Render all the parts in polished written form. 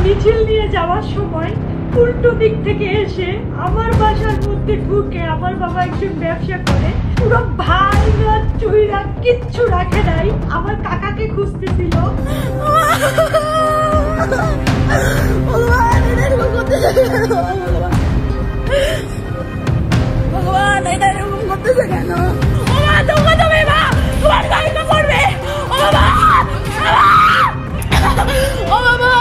মিছিল নিয়ে যাওয়ার সময় উল্টো দিক থেকে এসে আমার বাসার মধ্যে ঢুকে, আমার বাবা একজন ব্যবসা করে, পুরো ভাইরা চুইরা কিচ্ছু রাখে নাই, আমার কাকাকে খুঁজতেছিল। ভগবান এটা এরকম করতেছে কেন? তোমার গাড়িটা পড়বে। ও বাবা, ও বাবা,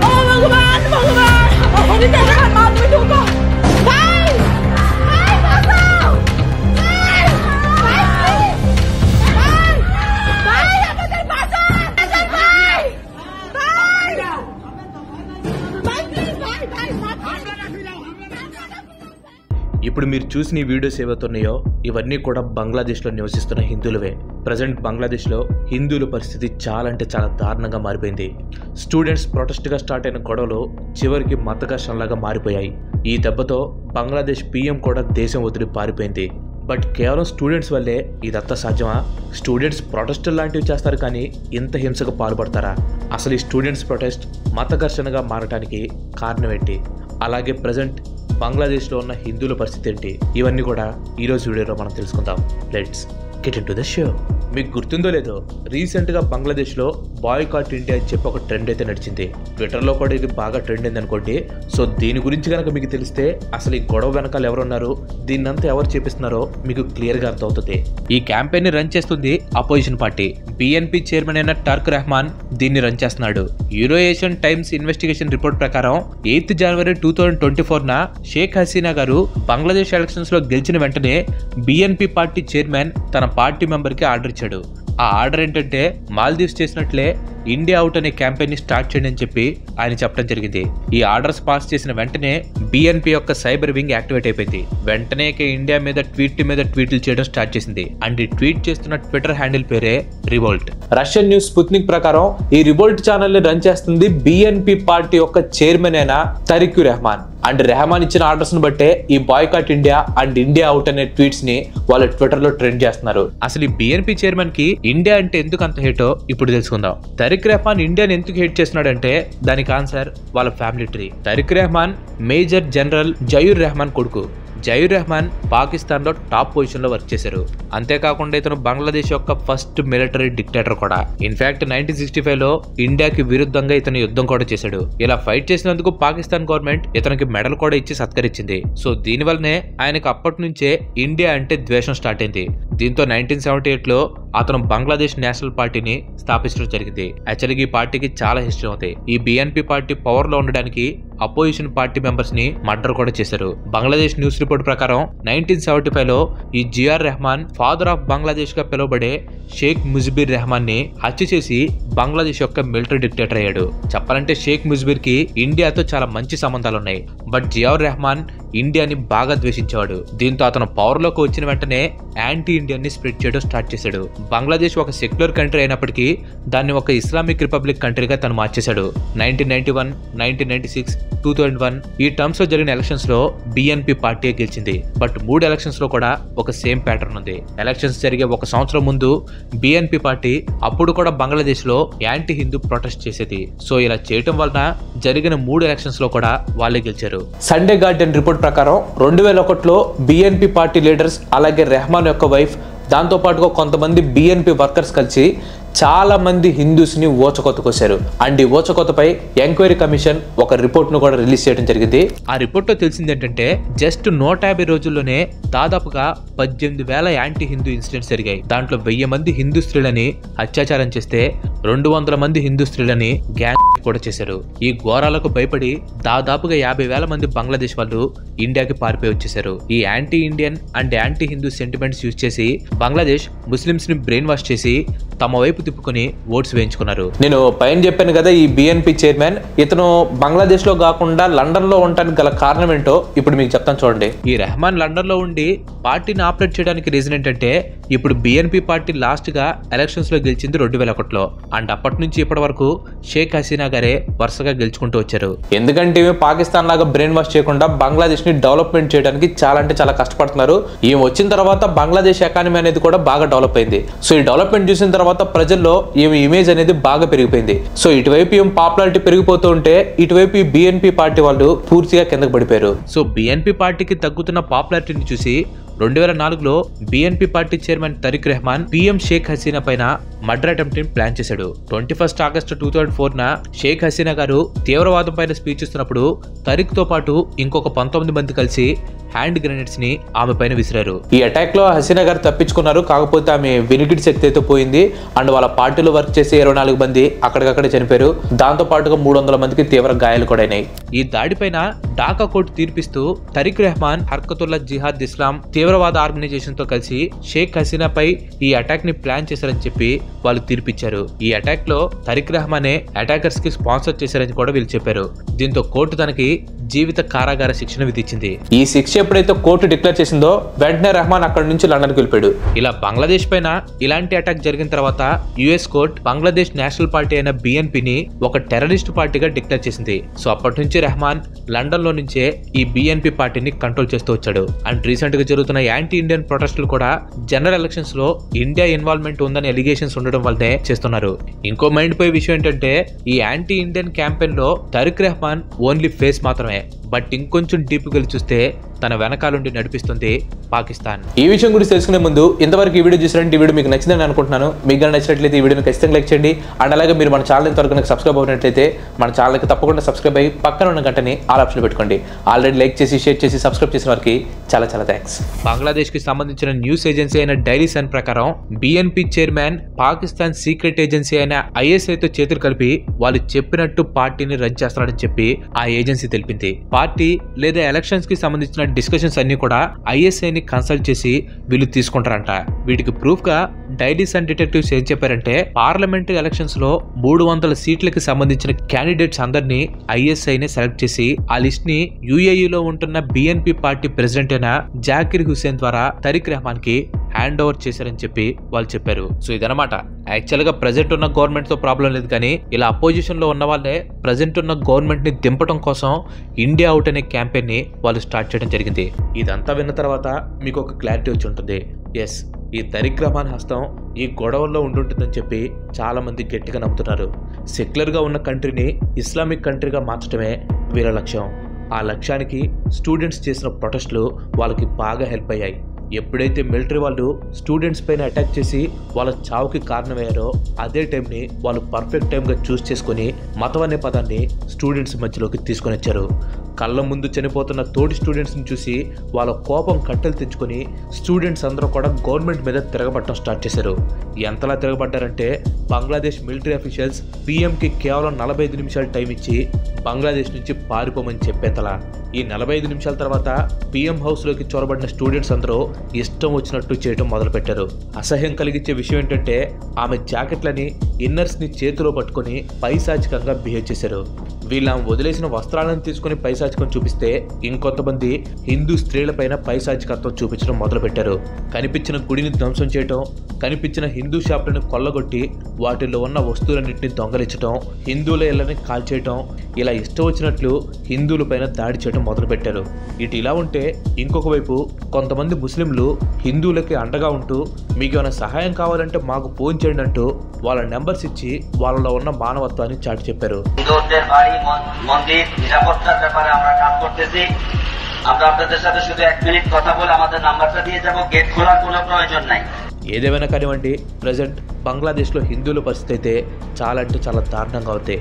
ও ভগবান, ভগবান, মা তুমি ঢুকো। ভাই, ভাই বাঁচাও, ভাই, ভাই, ভাই, ভাই আমাদের বাঁচাও, ভাই, ভাই, ভাই, ভাই, ভাই, ఇప్పుడు మీరు చూసిన ఈ వీడియోస్ ఏవైతున్నాయో ఇవన్నీ కూడా బంగ్లాదేశ్లో నివసిస్తున్న హిందువులవే. ప్రజెంట్ బంగ్లాదేశ్లో హిందువుల పరిస్థితి చాలా అంటే చాలా దారుణంగా మారిపోయింది. స్టూడెంట్స్ ప్రొటెస్ట్గా స్టార్ట్ అయిన గొడవలు చివరికి మత ఘర్షణలాగా మారిపోయాయి. ఈ దెబ్బతో బంగ్లాదేశ్ పీఎం కూడా దేశం వదిలి పారిపోయింది. బట్ కేవలం స్టూడెంట్స్ వల్లే ఇదంతా సాధ్యమా? స్టూడెంట్స్ ప్రొటెస్ట్ లాంటివి చేస్తారు కానీ ఇంత హింసకు పాల్పడతారా? అసలు ఈ స్టూడెంట్స్ ప్రొటెస్ట్ మత ఘర్షణగా మారడానికి కారణం ఏంటి? అలాగే ప్రజెంట్ బంగ్లాదేశ్లో ఉన్న హిందువుల పరిస్థితి ఏంటి? ఇవన్నీ కూడా ఈరోజు వీడియోలో మనం తెలుసుకుందాం. Let's get into the show. మీకు గుర్తుందో లేదో, రీసెంట్గా బంగ్లాదేశ్లో బాయ్కాట్ ఇండియా అని చెప్పి ఒక ట్రెండ్ అయితే నడిచింది. ట్విట్టర్లో కూడా ఇది బాగా ట్రెండ్ అయింది అనుకోండి. సో దీని గురించి కనుక మీకు తెలిస్తే అసలు ఈ గొడవ వెనకాల ఎవరున్నారు, దీన్నంతా ఎవరు చేపిస్తున్నారో మీకు క్లియర్గా అర్థమవుతుంది. ఈ క్యాంపెయిన్ని రన్ చేస్తుంది అపోజిషన్ పార్టీ. బిఎన్పి చైర్మన్ అయిన టర్క్ రెహమాన్ దీన్ని రన్ చేస్తున్నాడు. యూరోయేషియన్ టైమ్స్ ఇన్వెస్టిగేషన్ రిపోర్ట్ ప్రకారం 8 జనవరి 2024న షేక్ హసీనా గారు బంగ్లాదేశ్ ఎలక్షన్స్ లో గెలిచిన వెంటనే బిఎన్పి పార్టీ చైర్మన్ తన పార్టీ మెంబర్ కి ఆర్డర్ ఇచ్చాడు. ఆ ఆర్డర్ ఏంటంటే మాల్దీవ్స్ చేసినట్లే ఇండియా అవుట్ అనే క్యాంపెయిన్ ని స్టార్ట్ చేయండి అని చెప్పి ఆయన చెప్పడం జరిగింది. ఈ ఆర్డర్స్ పాస్ చేసిన వెంటనే బిఎన్పి యొక్క సైబర్ వింగ్ యాక్టివేట్ అయిపోయింది. వెంటనే ఇండియా మీద ట్వీట్లు చేయడం స్టార్ట్ చేసింది. అండ్ ఈ ట్వీట్ చేస్తున్న ట్విట్టర్ హ్యాండిల్ పేరే రివోల్ట్. రష్యన్ న్యూస్ స్పుత్నిక్ ప్రకారం ఈ రివోల్ట్ ఛానల్ ని రన్ చేస్తుంది బిఎన్పి పార్టీ యొక్క చైర్మన్ అయిన తరిక్ రెహమాన్. అండ్ రెహమాన్ ఇచ్చిన ఆర్డర్స్ ను బట్టే ఈ boycott India and India out అనే ట్వీట్స్ ని వాళ్ళ ట్విట్టర్ లో ట్రెండ్ చేస్తున్నారు. అసలు ఈ బిఎన్పి చైర్మన్ కి ఇండియా అంటే ఎందుకు అంత హేటో ఇప్పుడు తెలుసుకుందాం. తరిక్ రెహమాన్ ఇండియాని ఎందుకు హేట్ చేస్తున్నాడంటే దానికి ఆన్సర్ వాళ్ళ family tree. Tarique Rahman major general Ziaur Rahman కొడుకు. జయూర్ రెహమాన్ పాకిస్తాన్ లో టాప్ పొజిషన్ లో వర్క్ చేశారు. అంతేకాకుండా ఇతను బంగ్లాదేశ్ యొక్క ఫస్ట్ మిలిటరీ డిక్టేటర్ కూడా. ఇన్ఫాక్ట్ 1965 లో ఇండియాకి విరుద్ధంగా ఇతను యుద్ధం కూడా చేశాడు. ఇలా ఫైట్ చేసినందుకు పాకిస్తాన్ గవర్నమెంట్ ఇతనికి మెడల్ కూడా ఇచ్చి సత్కరించింది. సో దీని వల్లనే ఆయనకు అప్పటి నుంచే ఇండియా అంటే ద్వేషం స్టార్ట్ అయింది. దీంతో 1978లో అతను బంగ్లాదేశ్ నేషనల్ పార్టీని స్థాపించడం జరిగింది. యాక్చువల్గా ఈ పార్టీకి చాలా హిస్టరీ ఉంది. ఈ బిఎన్పి పార్టీ పవర్ లో ఉండడానికి అపోజిషన్ పార్టీ మెంబర్స్ ని మర్డర్ కూడా చేశారు. బంగ్లాదేశ్ న్యూస్ రిపోర్ట్ ప్రకారం 1975లో ఈ జియార్ రెహమాన్ ఫాదర్ ఆఫ్ బంగ్లాదేశ్ గా పిలువబడే షేక్ ముజిబుర్ రెహమాన్ ని హత్య చేసి బంగ్లాదేశ్ యొక్క మిలిటరీ డిక్టేటర్ అయ్యాడు. చెప్పాలంటే షేక్ ముజిబుర్ కి ఇండియాతో చాలా మంచి సంబంధాలు ఉన్నాయి. బట్ జియార్ రెహమాన్ ఇండియాని బాగా ద్వేషించేవాడు. దీంతో అతను పవర్ లోకి వచ్చిన వెంటనే యాంటీ ఇండియన్ ని స్ప్రెడ్ చేయడం స్టార్ట్ చేశాడు. బంగ్లాదేశ్ ఒక సెక్యులర్ కంట్రీ అయినప్పటికీ దాన్ని ఒక ఇస్లామిక్ రిపబ్లిక్ కంట్రీగా తను మార్చేశాడు. 1991, 1996, 2001 ఈ టర్మ్స్ లో జరిగిన ఎలక్షన్స్ లో బిఎన్పి పార్టీ గెలిచింది. బట్ 3 ఎలక్షన్స్ లో కూడా ఒక సేమ్ ప్యాటర్న్ ఉంది. ఎలక్షన్స్ జరిగే 1 సంవత్సరం ముందు బిఎన్పి పార్టీ అప్పుడు కూడా బంగ్లాదేశ్ లో యాంటీ హిందూ ప్రొటెస్ట్ చేసేది. సో ఇలా చేయటం వలన జరిగిన 3 ఎలక్షన్స్ లో కూడా వాళ్ళే గెలిచారు. సండే గార్డెన్ రిపోర్ట్ ప్రకారం 2001లో బిఎన్పి పార్టీ లీడర్స్ అలాగే రెహమాన్ యొక్క వైఫ్ దాంతో పాటుగా కొంతమంది బిఎన్పి వర్కర్స్ కలిసి చాలా మంది హిందూస్ ని ఓచకొత్త కోసారు. అండ్ ఈ ఓచకొత్తపై ఎంక్వైరీ కమిషన్ ఒక రిపోర్ట్ ను కూడా రిలీజ్ చేయడం జరిగింది. ఆ రిపోర్ట్ లో తెలిసింది ఏంటంటే జస్ట్ 150 రోజుల్లోనే దాదాపుగా 18,000 యాంటీ హిందూ ఇన్సిడెంట్స్ జరిగాయి. దాంట్లో 1000 మంది హిందూ స్త్రీలని అత్యాచారం చేస్తే 200 మంది హిందూ స్త్రీలని గ్యాంగ్ కూడా చేశారు. ఈ ఘోరాలకు భయపడి దాదాపుగా 50,000 మంది బంగ్లాదేశ్ వాళ్ళు ఇండియాకి పారిపోయి వచ్చేసారు. ఈ anti Indian and anti Hindu sentiments use చేసి బంగ్లాదేశ్ ముస్లిమ్స్ ని బ్రెయిన్ వాష్ చేసి తమ వైపు తిప్పుకొని ఓట్స్ వేయించుకున్నారు. నేను పైన చెప్పాను కదా, ఈ బిఎన్పి చైర్మన్ ఇతను బంగ్లాదేశ్ లో కాకుండా లండన్ లో ఉండడానికి గల కారణం ఏంటో ఇప్పుడు మీకు చెప్తాను చూడండి. ఈ రెహమాన్ లండన్ లో ఉండి పార్టీని ఆపరేట్ చేయడానికి రీజన్ ఏంటంటే ఇప్పుడు బిఎన్పి పార్టీ లాస్ట్ గా ఎలక్షన్స్ లో గెలిచింది 2001లో. అండ్ అప్పటి నుంచి ఇప్పటి వరకు షేక్ హసీనా గారే వరుసగా గెలుచుకుంటూ వచ్చారు. ఎందుకంటే పాకిస్తాన్ లాగా బ్రెయిన్ వాష్ చేయకుండా బంగ్లాదేశ్ ని డెవలప్మెంట్ చేయడానికి చాలా అంటే చాలా కష్టపడుతున్నారు. ఈమె వచ్చిన తర్వాత బంగ్లాదేశ్ ఎకానమీ అనేది కూడా బాగా డెవలప్ అయింది. సో ఈ డెవలప్మెంట్ చూసిన తర్వాత ప్రజల్లో ఈమె ఇమేజ్ అనేది బాగా పెరిగిపోయింది. సో ఇటువైపు ఈమె పాపులారిటీ పెరిగిపోతూ ఉంటే ఇటువైపు ఈ BNP పార్టీ వాళ్ళు పూర్తిగా కిందకు పడిపోయారు. సో BNP పార్టీకి తగ్గుతున్న పాపులారిటీని చూసి 2004లో BNP party chairman Tarique Rahman PM Sheikh Hasina పైన మర్డర్ అటెంప్ట్ ని ప్లాన్ చేశాడు. 21 ఆగస్టు 2004న షేక్ హసీనా గారు తీవ్రవాదం పైన స్పీచ్ ఇస్తున్నప్పుడు తరిక్ తో పాటు ఇంకొక 19 మంది కలిసి హ్యాండ్ గ్రెనేడ్స్ ని ఆమె పైన విసిరారు. ఈ అటాక్ లో హసీనా గారు తప్పించుకున్నారు. కాకపోతే ఆమె వినికిడి శక్తి అయితే పోయింది అండ్ వాళ్ళ పార్టీలో వర్క్ చేసే 24 మంది అక్కడికక్కడే చనిపోయారు. దాంతో పాటుగా 300 మందికి తీవ్ర గాయాలు కూడా అయినాయి. ఈ దాడిపైన ఢాకా కోర్టు తీర్పిస్తూ తరిక్ రెహమాన్ హర్కతుల్లా జిహాద్ ఇస్లాం తీవ్రవాద ఆర్గనైజేషన్ తో కలిసి షేక్ హసీనా పై ఈ అటాక్ ని ప్లాన్ చేశారని చెప్పి వాళ్ళు తీర్పిచ్చారు. ఈ అటాక్ లో తరిక్ రెహమానే అటాకర్స్ కి స్పాన్సర్ చేశారని కూడా వీళ్ళు చెప్పారు. దీంతో కోర్టు తనకి జీవిత కారాగార శిక్షణ విధించింది. ఈ శిక్ష ఎప్పుడైతే కోర్టు డిక్లేర్ చేసిందో వెంటనే రెహమాన్ అక్కడి నుంచి లండన్ కి వెళ్ళిపోయాడు. ఇలా బంగ్లాదేశ్ పైన ఇలాంటి అటాక్ జరిగిన తర్వాత US court Bangladesh national party అయిన BNPని ఒక టెర్రరిస్ట్ పార్టీగా డిక్లేర్ చేసింది. సో అప్పటి నుంచి రెహమాన్ లండన్ లో నుంచే ఈ BNP పార్టీని కంట్రోల్ చేస్తూ వచ్చాడు. అండ్ రీసెంట్ గా జరుగుతున్న యాంటీ ఇండియన్ ప్రొటెస్టులు కూడా జనరల్ ఎలక్షన్స్ లో ఇండియా ఇన్వాల్వ్మెంట్ ఉందని ఎలిగేషన్స్ ఉండడం వల్లనే చేస్తున్నారు. ఇంకో మైండ్ పోయే విషయం ఏంటంటే ఈ యాంటీ ఇండియన్ క్యాంపెయిన్ లో తరిక్ రెహమాన్ ఓన్లీ ఫేస్ మాత్రమే, బట్ ఇంకొంచెం డీప్ గా చూస్తే తన వెనకాలండి నడిపిస్తుంది పాకిస్తాన్. ఈ విషయం గురించి తెలుసుకునే ముందు ఇంతవరకు ఈ వీడియో చూసినట్టు ఈ వీడియో మీకు నచ్చిందని అనుకుంటున్నాను. మీకు నచ్చినట్లయితే ఈ వీడియోని ఖచ్చితంగా లైక్ చేయండి. అండ్ అలాగే మీరు మన ఛానల్ ఇంతవరకు సబ్స్క్రైబ్ అయినట్లయితే మన ఛానల్కి తప్పకుండా సబ్స్క్రైబ్ అయ్యి పక్కన ఉన్న గంటని ఆల్ ఆప్షన్ పెట్టుకోండి. ఆల్రెడీ లైక్ చేసి షేర్ చేసి సబ్స్క్రైబ్ చేసిన వారికి చాలా చాలా థ్యాంక్స్. బంగ్లాదేశ్ కి సంబంధించిన న్యూస్ ఏజెన్సీ అయిన డైలీ సన్ ప్రకారం BNP chairman Pakistan secret agency అయిన ISI తో చేతులు కలిపి వాళ్ళు చెప్పినట్టు పార్టీని రన్ చేస్తారని చెప్పి ఆ ఏజెన్సీ తెలిపింది. పార్టీ లేదా ఎలక్షన్స్ కి సంబంధించిన డిస్కషన్స్ అన్ని కూడా ISI ని కన్సల్ట్ చేసి వీళ్ళు తీసుకుంటారంట. వీటికి ప్రూఫ్ గా డైలీ సన్ డిటెక్టివ్స్ ఏం చెప్పారంటే పార్లమెంటరీ ఎలక్షన్స్ లో 300 సీట్లకి సంబంధించిన క్యాండిడేట్స్ అందరినీ ISI ని సెలెక్ట్ చేసి ఆ లిస్ట్ ని UAE లో ఉంటున్న BNP పార్టీ ప్రెసిడెంట్ అయిన జాకిర్ హుసేన్ ద్వారా తరిక్ రెహమాన్ కి హ్యాండ్ ఓవర్ చేశారని చెప్పి వాళ్ళు చెప్పారు. సో ఇదనమాట. యాక్చువల్ గా ప్రెజెంట్ ఉన్న గవర్నమెంట్ తో ప్రాబ్లం లేదు, కానీ ఇలా అపోజిషన్ లో ఉన్న వాళ్ళే ప్రెజెంట్ ఉన్న గవర్నమెంట్ ని దింపడం కోసం ఇండియా అవుట్ అనే క్యాంపెయిన్ ని వాళ్ళు స్టార్ట్ చేయడం జరిగింది. ఇదంతా విన్న తర్వాత మీకు ఒక క్లారిటీ వచ్చి ఉంటుంది. ఎస్, ఈ తరిక్ రెహమాన్ హస్తం ఈ గొడవల్లో ఉంటుందని చెప్పి చాలా మంది గట్టిగా నమ్ముతున్నారు. సెక్యులర్ గా ఉన్న కంట్రీని ఇస్లామిక్ కంట్రీగా మార్చడమే వీళ్ళ లక్ష్యం. ఆ లక్ష్యానికి స్టూడెంట్స్ చేసిన ప్రొటెస్టులు వాళ్ళకి బాగా హెల్ప్ అయ్యాయి. ఎప్పుడైతే మిలిటరీ వాళ్ళు స్టూడెంట్స్ పైన అటాక్ చేసి వాళ్ళ చావుకి కారణమయ్యారో అదే టైంని వాళ్ళు పర్ఫెక్ట్ టైంగా చూస్ చేసుకొని మతం అనే పదాన్ని స్టూడెంట్స్ మధ్యలోకి తీసుకొని వచ్చారు. కళ్ళ ముందు చనిపోతున్న తోటి స్టూడెంట్స్ని చూసి వాళ్ళ కోపం కట్టెలు తెచ్చుకొని స్టూడెంట్స్ అందరూ కూడా గవర్నమెంట్ మీద తిరగబడటం స్టార్ట్ చేశారు. ఎంతలా తిరగబడ్డారంటే బంగ్లాదేశ్ మిలిటరీ అఫీషియల్స్ PMకి కేవలం 45 నిమిషాలు టైం ఇచ్చి బంగ్లాదేశ్ నుంచి పారిపోమని చెప్పేంతలా. ఈ 45 నిమిషాల తర్వాత PM హౌస్లోకి చొరబడిన స్టూడెంట్స్ అందరూ ఇష్టం వచ్చినట్టు చేయడం మొదలుపెట్టారు. అసహ్యం కలిగించే విషయం ఏంటంటే ఆమె జాకెట్లని ఇన్నర్స్ని చేతిలో పట్టుకొని పైశాచికంగా బిహేవ్ చేశారు. వీళ్ళ వదిలేసిన వస్త్రాలను తీసుకుని పైశాచికం చూపిస్తే ఇంకొంతమంది హిందూ స్త్రీలపైన పైశాచికత్వం చూపించడం మొదలుపెట్టారు. కనిపించిన గుడిని ధ్వంసం చేయటం, కనిపించిన హిందూ షాపులను కొల్లగొట్టి వాటిల్లో ఉన్న వస్తువులన్నింటినీ దొంగలించడం, హిందువుల ఇళ్లని కాల్చేయటం, ఇలా ఇష్టం వచ్చినట్లు హిందువులపైన దాడి చేయడం మొదలుపెట్టారు. ఇటు ఇలా ఉంటే ఇంకొక వైపు కొంతమంది ముస్లింలు హిందువులకి అండగా ఉంటూ మీకు ఏమైనా సహాయం కావాలంటే మాకు ఫోన్ చేయండి అంటూ వాళ్ళ నెంబర్స్ ఇచ్చి వాళ్ళలో ఉన్న మానవత్వాన్ని చాటి చెప్పారు. মন্দির নিরাপত্তার ব্যাপারে আমরা কাজ করতেছি। আমরা আপনাদের সাথে শুধু 1 মিনিট কথা বলে আমাদের নাম্বারটা দিয়ে যাব। গেট খোলার কোনো প্রয়োজন নাই। ఏదేమైనా కానివ్వండి, ప్రజెంట్ బంగ్లాదేశ్లో హిందువుల పరిస్థితి అయితే చాలా అంటే చాలా దారుణంగా ఉంది.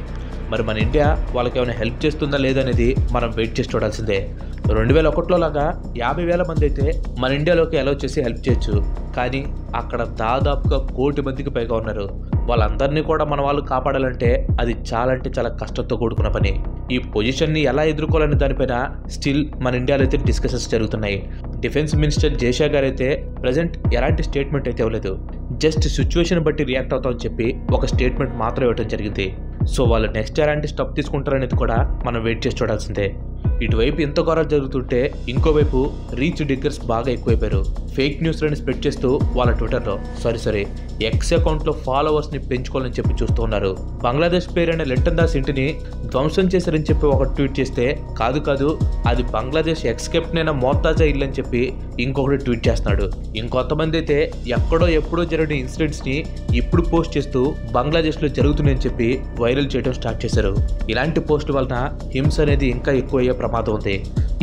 మరి మన ఇండియా వాళ్ళకి ఏమైనా హెల్ప్ చేస్తుందా లేదనేది మనం వెయిట్ చేసి చూడాల్సిందే. 2001లో లాగా 50,000 మంది అయితే మన ఇండియాలోకి అలౌ చేసి హెల్ప్ చేయొచ్చు, కానీ అక్కడ దాదాపుగా 1 కోటి మందికి పైగా ఉన్నారు. వాళ్ళందరినీ కూడా మన వాళ్ళు కాపాడాలంటే అది చాలా అంటే చాలా కష్టంతో కూడుకున్న పని. ఈ పొజిషన్ని ఎలా ఎదుర్కోవాలనే దానిపైన స్టిల్ మన ఇండియాలో అయితే డిస్కషన్స్ జరుగుతున్నాయి. డిఫెన్స్ మినిస్టర్ జైషా గారు అయితే ప్రజెంట్ ఎలాంటి స్టేట్మెంట్ అయితే ఇవ్వలేదు. జస్ట్ సిచ్యువేషన్ బట్టి రియాక్ట్ అవుతామని చెప్పి ఒక స్టేట్మెంట్ మాత్రం ఇవ్వడం జరిగింది. సో వాళ్ళు నెక్స్ట్ ఎలాంటి స్టెప్ తీసుకుంటారనేది కూడా మనం వెయిట్ చేసి చూడాల్సిందే. ఇటువైపు ఇంత ఘోరాలు జరుగుతుంటే ఇంకోవైపు రీచ్ డిగ్గర్స్ బాగా ఎక్కువైపోయారు. ఫేక్ న్యూస్లను స్ప్రెడ్ చేస్తూ వాళ్ళ ట్విట్టర్లో సారీ ఎక్స్ అకౌంట్లో ఫాలోవర్స్ని పెంచుకోవాలని చెప్పి చూస్తూ ఉన్నారు. బంగ్లాదేశ్ పేరైన లింటన్ దాస్ ఇంటిని ధ్వంసం చేశారని చెప్పి ఒక ట్వీట్ చేస్తే కాదు అది బంగ్లాదేశ్ ఎక్స్ కెప్టెన్ అయిన మోర్తాజా ఇల్లు అని చెప్పి ఇంకొకటి ట్వీట్ చేస్తున్నాడు. ఇంకొంతమంది అయితే ఎప్పుడో జరిగిన ఇన్సిడెంట్స్ని ఇప్పుడు పోస్ట్ చేస్తూ బంగ్లాదేశ్లో జరుగుతున్నాయని చెప్పి వైరల్ చేయడం స్టార్ట్ చేశారు. ఇలాంటి పోస్టుల వలన హింస అనేది ఇంకా ఎక్కువయ్యే ప్రమాదం ఉంది.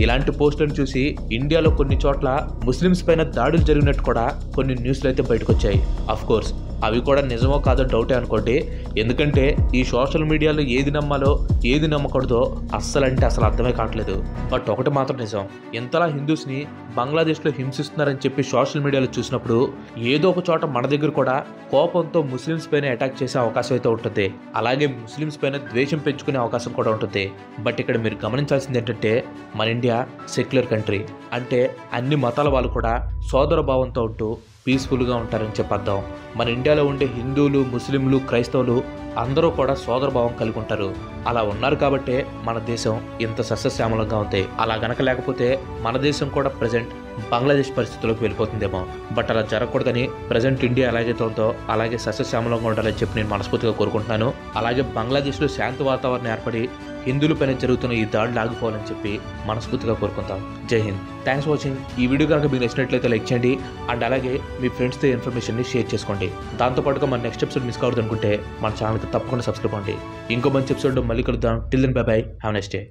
ఇలాంటి పోస్టులను చూసి ఇండియాలో కొన్ని చోట్ల ముస్లిమ్స్ పైన దాడులు జరిగినట్టు కూడా కొన్ని న్యూస్లు అయితే బయటకు వచ్చాయి. అఫ్ కోర్స్ అవి కూడా నిజమో కాదో డౌటే అనుకోండి. ఎందుకంటే ఈ సోషల్ మీడియాలో ఏది నమ్మాలో ఏది నమ్మకూడదో అస్సలు అర్థమే కావట్లేదు. బట్ ఒకటి మాత్రం నిజం, ఇంతలా హిందూస్ని బంగ్లాదేశ్లో హింసిస్తున్నారని చెప్పి సోషల్ మీడియాలో చూసినప్పుడు ఏదో ఒక చోట మన దగ్గర కూడా కోపంతో ముస్లిమ్స్ పైన అటాక్ చేసే అవకాశం అయితే ఉంటుంది. అలాగే ముస్లిమ్స్ పైన ద్వేషం పెంచుకునే అవకాశం కూడా ఉంటుంది. బట్ ఇక్కడ మీరు గమనించాల్సింది ఏంటంటే మన ఇండియా సెక్యులర్ కంట్రీ, అంటే అన్ని మతాల వాళ్ళు కూడా సోదర భావంతో ఉంటూ పీస్ఫుల్గా ఉంటారని చెప్పేద్దాం. మన ఇండియాలో ఉండే హిందువులు, ముస్లింలు, క్రైస్తవులు అందరూ కూడా సోదర భావం కలిగి ఉంటారు. అలా ఉన్నారు కాబట్టే మన దేశం ఇంత సస్యశ్యామలంగా ఉంది. అలా గనక లేకపోతే మన దేశం కూడా ప్రజెంట్ బంగ్లాదేశ్ పరిస్థితుల్లోకి వెళ్ళిపోతుందేమో. బట్ అలా జరగకూడదని ప్రజెంట్ ఇండియా ఎలాగైతే ఉందో అలాగే సస్యశ్యామలంగా ఉండాలని చెప్పి నేను మనస్ఫూర్తిగా కోరుకుంటున్నాను. అలాగే బంగ్లాదేశ్లో శాంతి వాతావరణం ఏర్పడి హిందువులపైన జరుగుతున్న ఈ దాడులు ఆగిపోవాలని చెప్పి మనస్ఫూర్తిగా కోరుకుంటాం. జై హింద్. Thanks for watching. ఈ వీడియో కనుక మీకు నచ్చినట్లయితే లైక్ చేయండి అండ్ అలాగే మీ ఫ్రెండ్స్తో ఇన్ఫర్మేషన్ని షేర్ చేసుకోండి. దాంతోపాటుగా మన నెక్స్ట్ ఎపిసోడ్ మిస్ కావద్దు అనుకుంటే మన ఛానల్కి తప్పకుండా సబ్స్క్రైబ్ అవ్వండి. ఇంకో మంచి ఎపిసోడ్ మళ్ళీ కలుద్దాం. Till then bye bye. Have a nice day.